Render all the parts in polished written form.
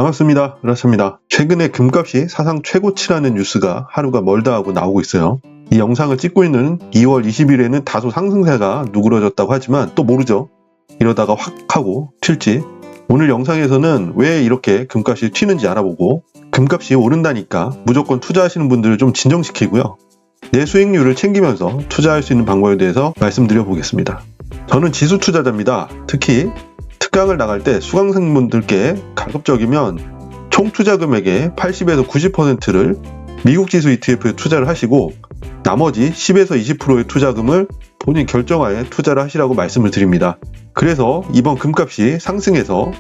반갑습니다. 그렇습니다. 최근에 금값이 사상 최고치라는 뉴스가 하루가 멀다 하고 나오고 있어요. 이 영상을 찍고 있는 2월 20일에는 다소 상승세가 누그러졌다고 하지만 또 모르죠. 이러다가 확 하고 튈지. 오늘 영상에서는 왜 이렇게 금값이 튀는지 알아보고, 금값이 오른다니까 무조건 투자하시는 분들을 좀 진정시키고요. 내 수익률을 챙기면서 투자할 수 있는 방법에 대해서 말씀드려 보겠습니다. 저는 지수 투자자입니다. 특히 특강을 나갈 때 수강생분들께 가급적이면 총 투자 금액의 80에서 90%를 미국 지수 ETF에 투자를 하시고 나머지 10에서 20%의 투자금을 본인 결정하에 투자를 하시라고 말씀을 드립니다. 그래서 이번 금값이 상승해서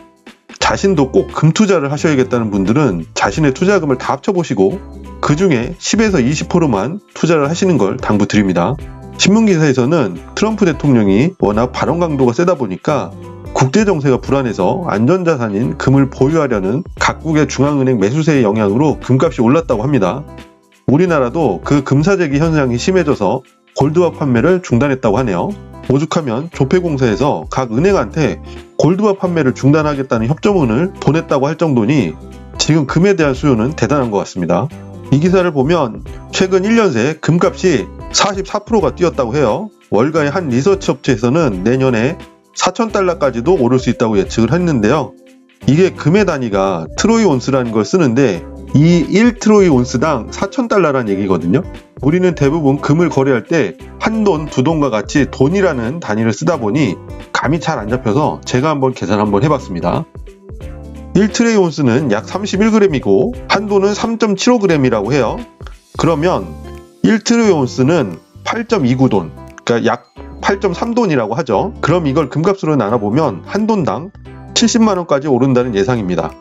자신도 꼭 금투자를 하셔야겠다는 분들은 자신의 투자금을 다 합쳐보시고 그 중에 10에서 20%만 투자를 하시는 걸 당부드립니다. 신문기사에서는 트럼프 대통령이 워낙 발언 강도가 세다 보니까 국제 정세가 불안해서 안전자산인 금을 보유하려는 각국의 중앙은행 매수세의 영향으로 금값이 올랐다고 합니다. 우리나라도 그 금사재기 현상이 심해져서 골드화 판매를 중단했다고 하네요. 오죽하면 조폐공사에서 각 은행한테 골드화 판매를 중단하겠다는 협조문을 보냈다고 할 정도니 지금 금에 대한 수요는 대단한 것 같습니다. 이 기사를 보면 최근 1년 새 금값이 44%가 뛰었다고 해요. 월가의 한 리서치 업체에서는 내년에 4,000달러까지도 오를 수 있다고 예측을 했는데요. 이게 금의 단위가 트로이 온스라는 걸 쓰는데 이 1트로이 온스당 4,000달러라는 얘기거든요. 우리는 대부분 금을 거래할 때 한 돈, 두 돈과 같이 돈이라는 단위를 쓰다 보니 감이 잘 안 잡혀서 제가 한번 계산 한번 해봤습니다. 1트로이 온스는 약 31g이고 한 돈은 3.75g이라고 해요. 그러면 1트로이 온스는 8.29돈, 그러니까 약 8.3돈이라고 하죠. 그럼 이걸 금값으로 나눠보면 한 돈당 70만원까지 오른다는 예상입니다.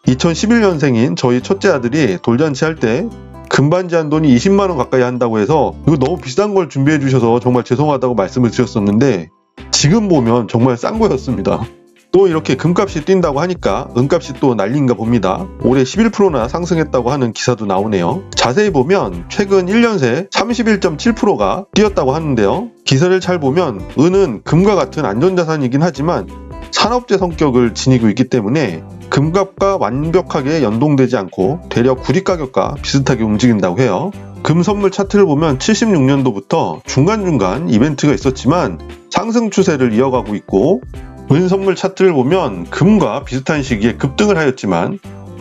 2011년생인 저희 첫째 아들이 돌잔치 할 때 금반지 한 돈이 20만원 가까이 한다고 해서 이거 너무 비싼 걸 준비해 주셔서 정말 죄송하다고 말씀을 드렸었는데 지금 보면 정말 싼 거였습니다. 또 이렇게 금값이 뛴다고 하니까 은값이 또 난리인가 봅니다. 올해 11%나 상승했다고 하는 기사도 나오네요. 자세히 보면 최근 1년 새 31.7%가 뛰었다고 하는데요. 기사를 잘 보면 은은 금과 같은 안전자산이긴 하지만 산업재 성격을 지니고 있기 때문에 금값과 완벽하게 연동되지 않고 되려 구리가격과 비슷하게 움직인다고 해요. 금 선물 차트를 보면 76년도부터 중간중간 이벤트가 있었지만 상승 추세를 이어가고 있고, 은 선물 차트를 보면 금과 비슷한 시기에 급등을 하였지만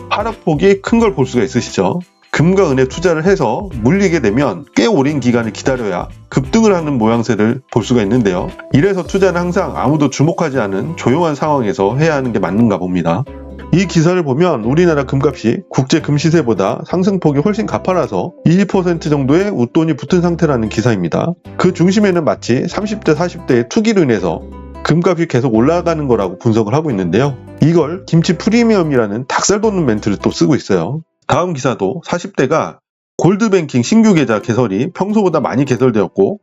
하락폭이 큰 걸 볼 수가 있으시죠. 금과 은에 투자를 해서 물리게 되면 꽤 오랜 기간을 기다려야 급등을 하는 모양새를 볼 수가 있는데요. 이래서 투자는 항상 아무도 주목하지 않은 조용한 상황에서 해야 하는 게 맞는가 봅니다. 이 기사를 보면 우리나라 금값이 국제 금시세보다 상승폭이 훨씬 가파라서 20% 정도의 웃돈이 붙은 상태라는 기사입니다. 그 중심에는 마치 30대 40대의 투기로 인해서 금값이 계속 올라가는 거라고 분석을 하고 있는데요. 이걸 김치 프리미엄이라는 닭살 돋는 멘트를 또 쓰고 있어요. 다음 기사도 40대가 골드뱅킹 신규 계좌 개설이 평소보다 많이 개설되었고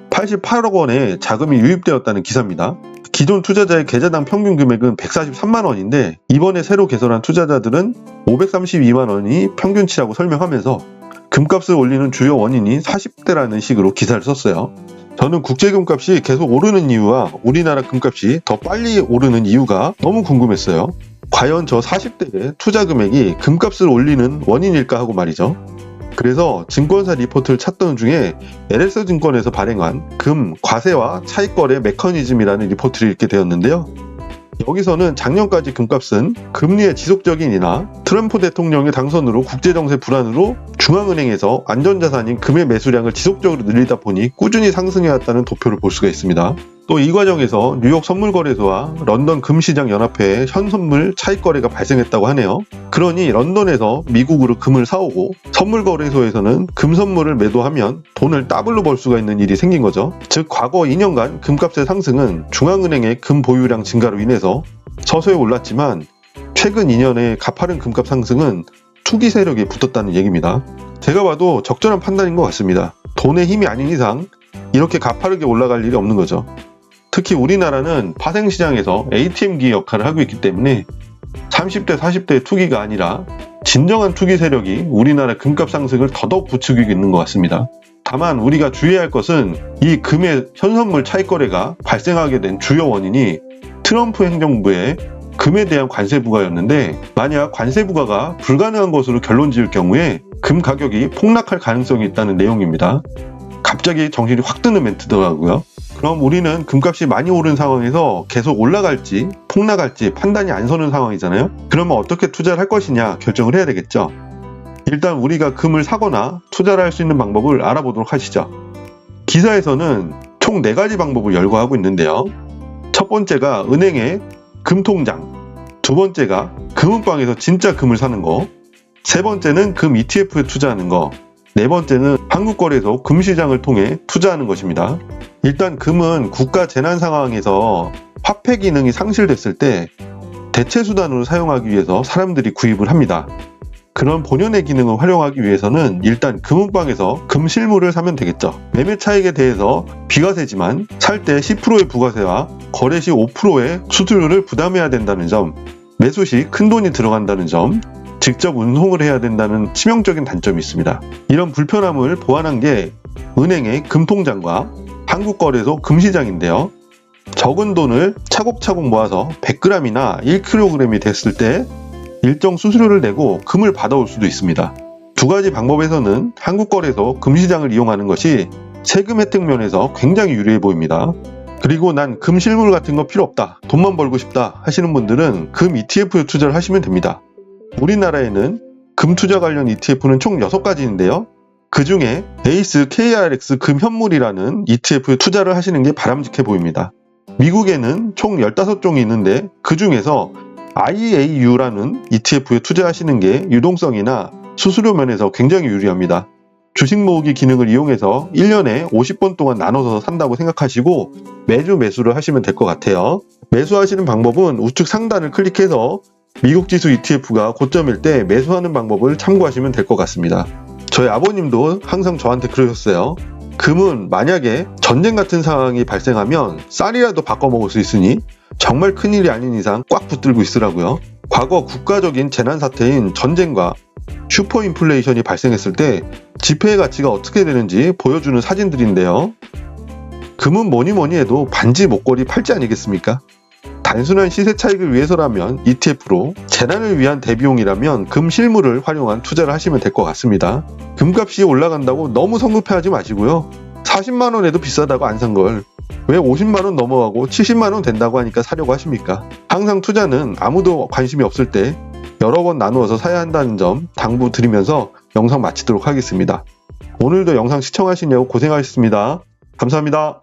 88억 원의 자금이 유입되었다는 기사입니다. 기존 투자자의 계좌당 평균 금액은 143만 원인데 이번에 새로 개설한 투자자들은 532만 원이 평균치라고 설명하면서 금값을 올리는 주요 원인이 40대라는 식으로 기사를 썼어요. 저는 국제금값이 계속 오르는 이유와 우리나라 금값이 더 빨리 오르는 이유가 너무 궁금했어요. 과연 저 40대의 투자 금액이 금값을 올리는 원인일까 하고 말이죠. 그래서 증권사 리포트를 찾던 중에 LS증권에서 발행한 금, 과세와 차익거래 메커니즘이라는 리포트를 읽게 되었는데요. 여기서는 작년까지 금값은 금리의 지속적인 인하, 트럼프 대통령의 당선으로 국제정세 불안으로 중앙은행에서 안전자산인 금의 매수량을 지속적으로 늘리다 보니 꾸준히 상승해왔다는 도표를 볼 수가 있습니다. 또 이 과정에서 뉴욕 선물거래소와 런던 금시장연합회의 현선물 차익거래가 발생했다고 하네요. 그러니 런던에서 미국으로 금을 사오고 선물거래소에서는 금 선물을 매도하면 돈을 더블로 벌 수가 있는 일이 생긴 거죠. 즉 과거 2년간 금값의 상승은 중앙은행의 금 보유량 증가로 인해서 서서히 올랐지만 최근 2년의 가파른 금값 상승은 투기 세력이 붙었다는 얘기입니다. 제가 봐도 적절한 판단인 것 같습니다. 돈의 힘이 아닌 이상 이렇게 가파르게 올라갈 일이 없는 거죠. 특히 우리나라는 파생시장에서 ATM기 역할을 하고 있기 때문에 30대, 40대의 투기가 아니라 진정한 투기 세력이 우리나라 금값 상승을 더더욱 부추기고 있는 것 같습니다. 다만 우리가 주의해야 할 것은 이 금의 현선물 차익거래가 발생하게 된 주요 원인이 트럼프 행정부의 금에 대한 관세 부과였는데, 만약 관세 부과가 불가능한 것으로 결론 지을 경우에 금 가격이 폭락할 가능성이 있다는 내용입니다. 갑자기 정신이 확 드는 멘트더라고요. 그럼 우리는 금값이 많이 오른 상황에서 계속 올라갈지 폭락할지 판단이 안 서는 상황이잖아요. 그러면 어떻게 투자를 할 것이냐 결정을 해야 되겠죠. 일단 우리가 금을 사거나 투자를 할 수 있는 방법을 알아보도록 하시죠. 기사에서는 총 4가지 방법을 열거하고 있는데요. 첫 번째가 은행의 금통장, 두 번째가 금은방에서 진짜 금을 사는 거, 세 번째는 금 ETF에 투자하는 거, 네 번째는 한국거래소 금시장을 통해 투자하는 것입니다. 일단 금은 국가 재난 상황에서 화폐 기능이 상실됐을 때 대체 수단으로 사용하기 위해서 사람들이 구입을 합니다. 그런 본연의 기능을 활용하기 위해서는 일단 금은방에서 금 실물을 사면 되겠죠. 매매 차익에 대해서 비과세지만 살 때 10%의 부가세와 거래 시 5%의 수수료를 부담해야 된다는 점, 매수 시 큰돈이 들어간다는 점, 직접 운송을 해야 된다는 치명적인 단점이 있습니다. 이런 불편함을 보완한 게 은행의 금통장과 한국거래소 금시장인데요. 적은 돈을 차곡차곡 모아서 100g이나 1kg이 됐을 때 일정 수수료를 내고 금을 받아올 수도 있습니다. 두 가지 방법에서는 한국거래소 금시장을 이용하는 것이 세금 혜택 면에서 굉장히 유리해 보입니다. 그리고 난 금 실물 같은 거 필요 없다, 돈만 벌고 싶다 하시는 분들은 금 ETF에 투자를 하시면 됩니다. 우리나라에는 금 투자 관련 ETF는 총 6가지인데요. 그 중에 에이스 KRX 금현물이라는 ETF에 투자를 하시는 게 바람직해 보입니다. 미국에는 총 15종이 있는데 그 중에서 IAU라는 ETF에 투자하시는 게 유동성이나 수수료 면에서 굉장히 유리합니다. 주식 모으기 기능을 이용해서 1년에 50번 동안 나눠서 산다고 생각하시고 매주 매수를 하시면 될 것 같아요. 매수하시는 방법은 우측 상단을 클릭해서 미국 지수 ETF가 고점일 때 매수하는 방법을 참고하시면 될 것 같습니다. 저희 아버님도 항상 저한테 그러셨어요. 금은 만약에 전쟁 같은 상황이 발생하면 쌀이라도 바꿔 먹을 수 있으니 정말 큰일이 아닌 이상 꽉 붙들고 있으라고요. 과거 국가적인 재난 사태인 전쟁과 슈퍼인플레이션이 발생했을 때 지폐의 가치가 어떻게 되는지 보여주는 사진들인데요. 금은 뭐니 해도 반지, 목걸이, 팔찌 아니겠습니까? 단순한 시세 차익을 위해서라면 ETF로, 재난을 위한 대비용이라면 금 실물을 활용한 투자를 하시면 될 것 같습니다. 금값이 올라간다고 너무 성급해하지 마시고요. 40만원 에도 비싸다고 안 산 걸 왜 50만원 넘어가고 70만원 된다고 하니까 사려고 하십니까? 항상 투자는 아무도 관심이 없을 때 여러 번 나누어서 사야 한다는 점 당부드리면서 영상 마치도록 하겠습니다. 오늘도 영상 시청하시느라고 고생하셨습니다. 감사합니다.